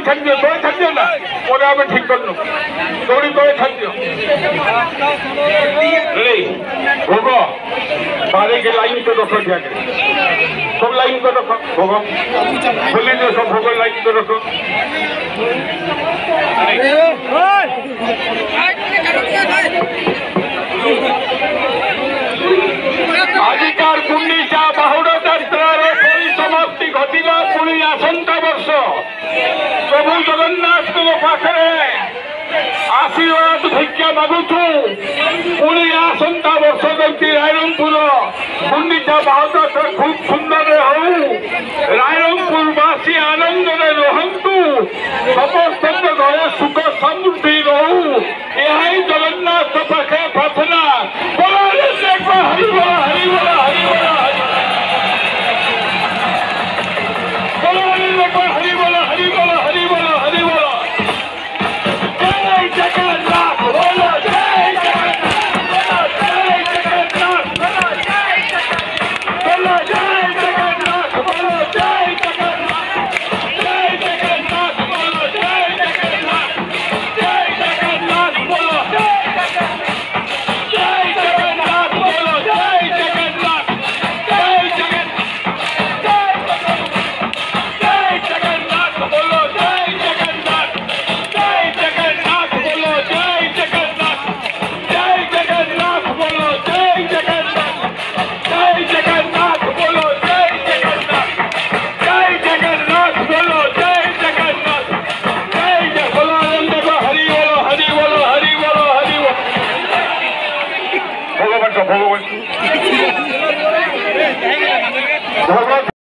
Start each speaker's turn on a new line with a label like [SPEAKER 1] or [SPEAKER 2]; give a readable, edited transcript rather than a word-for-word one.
[SPEAKER 1] छाड़ दियो ना मोरे आमे ठीक करनु दौड़ी तले छाड़ दियो रे भोग बारे के लाइन को रखो जाके सब लाइन को रखो भोग खोली दो सब भोग लाइन को रखो आजिकार गुंडीचा बाहुड़ यात्रा समाप्ति घटला पुणी आसंता वर्ष प्रभु जगन्नाथ पाखे आशीर्वाद भिक्षा मागुछु पुणी आसंता वर्ष जमी रायरंगपुर गुंडीचा बाहुड़ यात्रा खूब सुंदर हो रायरंगपुरवासी आनंद रुहतु समस्त घरे सुख समृद्धि रहू यह जगन्नाथ पाखे